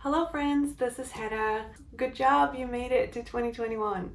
Hello friends, this is Hera. Good job, you made it to 2021.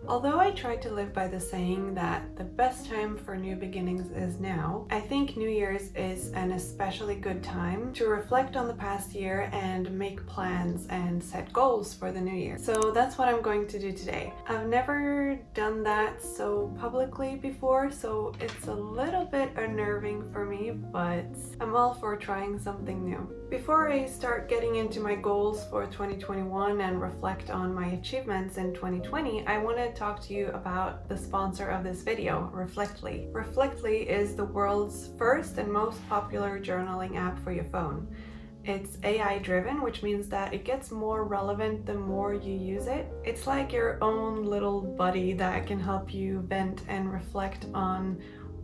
Although I try to live by the saying that the best time for new beginnings is now, I think New Year's is an especially good time to reflect on the past year and make plans and set goals for the new year. So that's what I'm going to do today. I've never done that so publicly before, so it's a little bit unnerving for me, but I'm all for trying something new. Before I start getting into my goals for 2021 and reflect on my achievements in 2020, I want to talk to you about the sponsor of this video, Reflectly. Reflectly is the world's first and most popular journaling app for your phone. It's AI driven, which means that it gets more relevant the more you use it. It's like your own little buddy that can help you vent and reflect on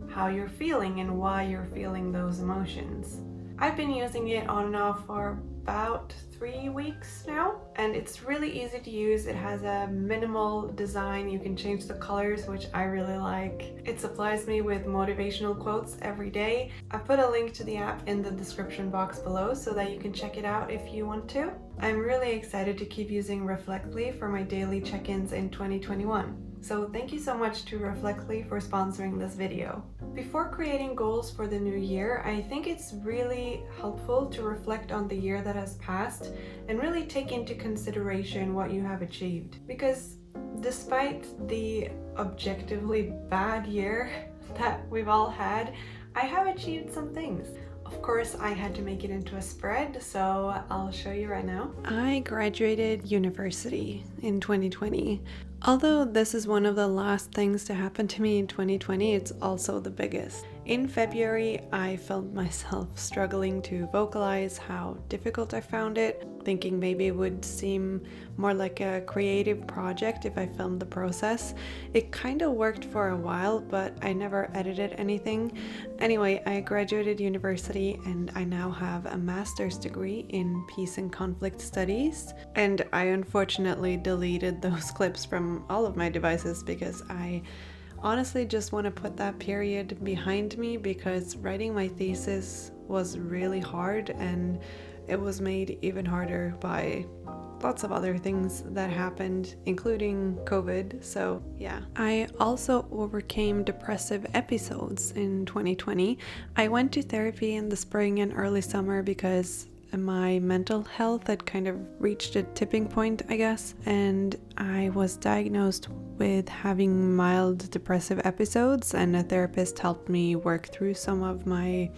how you're feeling and why you're feeling those emotions. I've been using it on and off for about 3 weeks now, and it's really easy to use. It has a minimal design. You can change the colors, which I really like. It supplies me with motivational quotes every day. I've put a link to the app in the description box below so that you can check it out if you want to. I'm really excited to keep using Reflectly for my daily check-ins in 2021. So thank you so much to Reflectly for sponsoring this video. Before creating goals for the new year, I think it's really helpful to reflect on the year that has passed and really take into consideration what you have achieved. Because despite the objectively bad year that we've all had, I have achieved some things. Of course, I had to make it into a spread, so I'll show you right now. I graduated university in 2020. Although this is one of the last things to happen to me in 2020, it's also the biggest. In February, I felt myself struggling to vocalize how difficult I found it, thinking maybe it would seem more like a creative project if I filmed the process. It kind of worked for a while, but I never edited anything. Anyway, I graduated university and I now have a master's degree in peace and conflict studies. And I unfortunately deleted those clips from all of my devices because I honestly just want to put that period behind me, because writing my thesis was really hard and it was made even harder by lots of other things that happened, including COVID. So yeah. I also overcame depressive episodes in 2020. I went to therapy in the spring and early summer because my mental health had kind of reached a tipping point, I guess, and I was diagnosed with having mild depressive episodes, and a therapist helped me work through some of my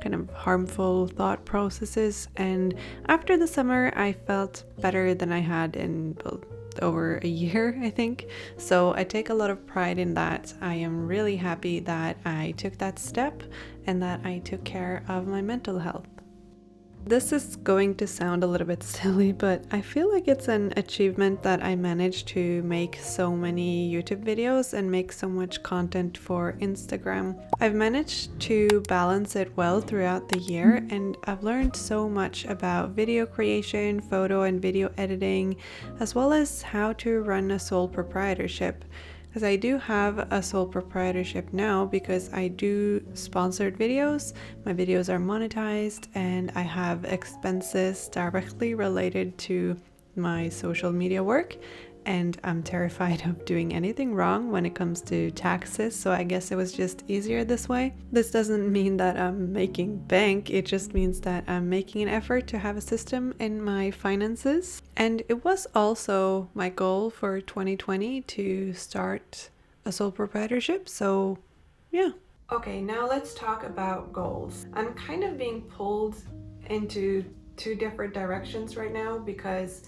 kind of harmful thought processes. And after the summer, I felt better than I had in over a year, I think. So I take a lot of pride in that. I am really happy that I took that step and that I took care of my mental health. This is going to sound a little bit silly, but I feel like it's an achievement that I managed to make so many YouTube videos and make so much content for Instagram. I've managed to balance it well throughout the year, and I've learned so much about video creation, photo and video editing, as well as how to run a sole proprietorship. Because I do have a sole proprietorship now because I do sponsored videos, my videos are monetized, and I have expenses directly related to my social media work, and I'm terrified of doing anything wrong when it comes to taxes, so I guess it was just easier this way. This doesn't mean that I'm making bank, it just means that I'm making an effort to have a system in my finances. And it was also my goal for 2020 to start a sole proprietorship, so yeah. Okay, now let's talk about goals. I'm kind of being pulled into two different directions right now because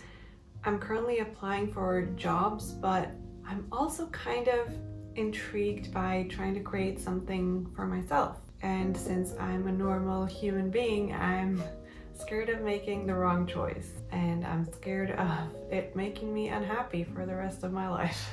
I'm currently applying for jobs, but I'm also kind of intrigued by trying to create something for myself. And since I'm a normal human being, I'm scared of making the wrong choice, and I'm scared of it making me unhappy for the rest of my life.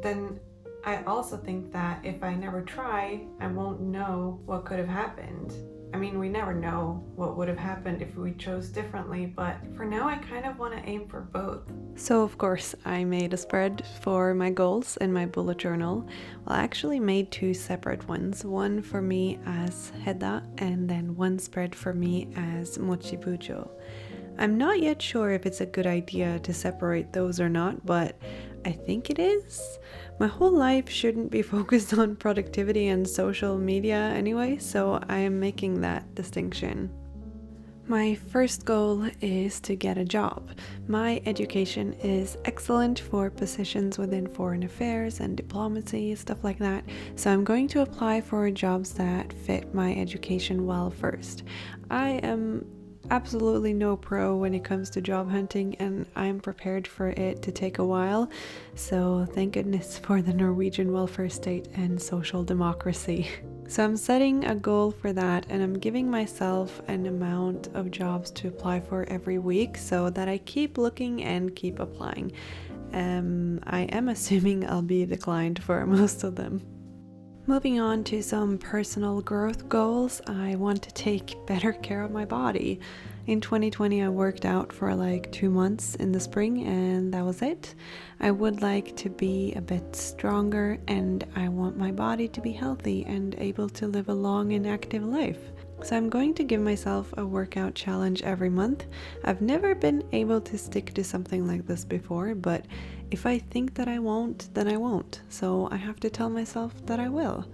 then I also think that if I never try, I won't know what could have happened. I mean, we never know what would have happened if we chose differently, but for now I kind of want to aim for both. So of course I made a spread for my goals in my bullet journal. Well, I actually made 2 separate ones, one for me as Hedda and then one spread for me as mochibujo. I'm not yet sure if it's a good idea to separate those or not, but I think it is. My whole life shouldn't be focused on productivity and social media anyway, so I am making that distinction. My first goal is to get a job. My education is excellent for positions within foreign affairs and diplomacy, stuff like that, so I'm going to apply for jobs that fit my education well first. I am absolutely no pro when it comes to job hunting, and I'm prepared for it to take a while, so thank goodness for the Norwegian welfare state and social democracy. So I'm setting a goal for that, and I'm giving myself an amount of jobs to apply for every week so that I keep looking and keep applying. I am assuming I'll be declined for most of them. Moving on to some personal growth goals, I want to take better care of my body. In 2020 I worked out for like 2 months in the spring and that was it. I would like to be a bit stronger and I want my body to be healthy and able to live a long and active life. So I'm going to give myself a workout challenge every month. I've never been able to stick to something like this before, but if I think that I won't, then I won't. So I have to tell myself that I will.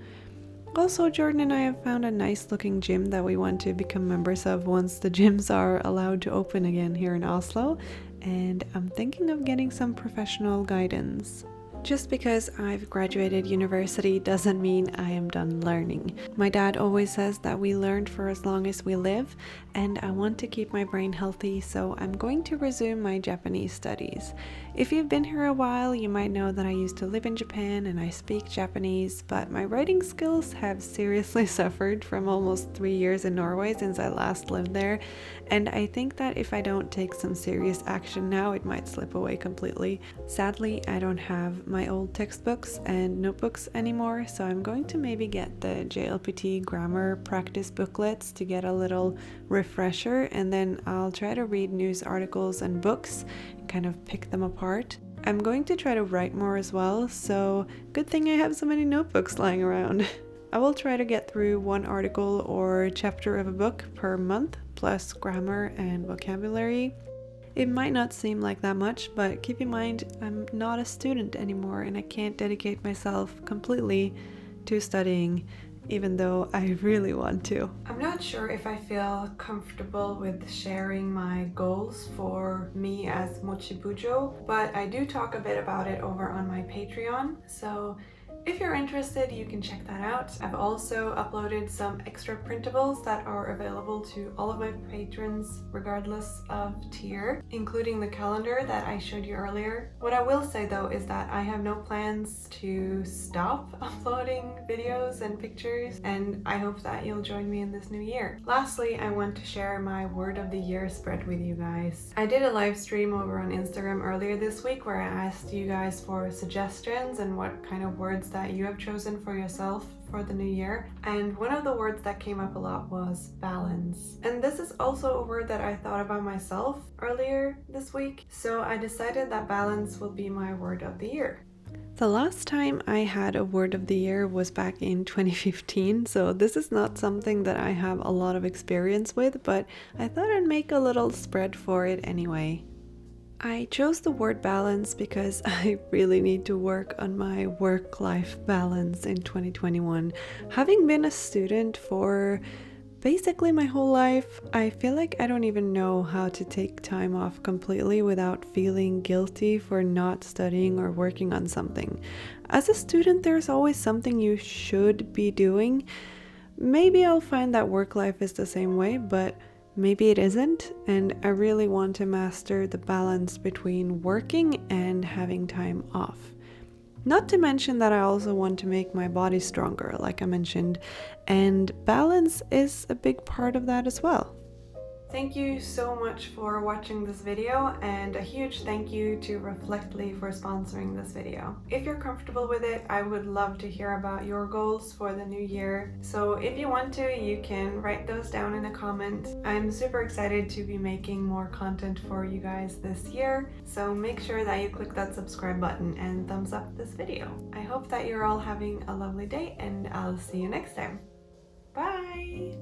Also, Jordan and I have found a nice looking gym that we want to become members of once the gyms are allowed to open again here in Oslo, and I'm thinking of getting some professional guidance. Just because I've graduated university doesn't mean I am done learning. My dad always says that we learn for as long as we live, and I want to keep my brain healthy, so I'm going to resume my Japanese studies. If you've been here a while, you might know that I used to live in Japan and I speak Japanese, but my writing skills have seriously suffered from almost 3 years in Norway since I last lived there, and I think that if I don't take some serious action now, it might slip away completely. Sadly, I don't have my old textbooks and notebooks anymore, so I'm going to maybe get the JLPT grammar practice booklets to get a little refresher, and then I'll try to read news articles and books and kind of pick them apart. I'm going to try to write more as well, so good thing I have so many notebooks lying around. I will try to get through 1 article or chapter of a book per month, plus grammar and vocabulary. It might not seem like that much, but keep in mind I'm not a student anymore and I can't dedicate myself completely to studying, even though I really want to. I'm not sure if I feel comfortable with sharing my goals for me as mochibujo, but I do talk a bit about it over on my Patreon, so if you're interested, you can check that out. I've also uploaded some extra printables that are available to all of my patrons regardless of tier, including the calendar that I showed you earlier. What I will say though is that I have no plans to stop uploading videos and pictures, and I hope that you'll join me in this new year. Lastly, I want to share my word of the year spread with you guys. I did a live stream over on Instagram earlier this week where I asked you guys for suggestions and what kind of words that you have chosen for yourself for the new year, and one of the words that came up a lot was balance. And this is also a word that I thought about myself earlier this week, so I decided that balance will be my word of the year. The last time I had a word of the year was back in 2015, so this is not something that I have a lot of experience with, but I thought I'd make a little spread for it anyway. I chose the word balance because I really need to work on my work-life balance in 2021. Having been a student for basically my whole life, I feel like I don't even know how to take time off completely without feeling guilty for not studying or working on something. As a student, there's always something you should be doing. Maybe I'll find that work life is the same way, but maybe it isn't, and I really want to master the balance between working and having time off. Not to mention that I also want to make my body stronger, like I mentioned, and balance is a big part of that as well. Thank you so much for watching this video, and a huge thank you to Reflectly for sponsoring this video. If you're comfortable with it, I would love to hear about your goals for the new year. So if you want to, you can write those down in a comment. I'm super excited to be making more content for you guys this year, so make sure that you click that subscribe button and thumbs up this video. I hope that you're all having a lovely day, and I'll see you next time. Bye!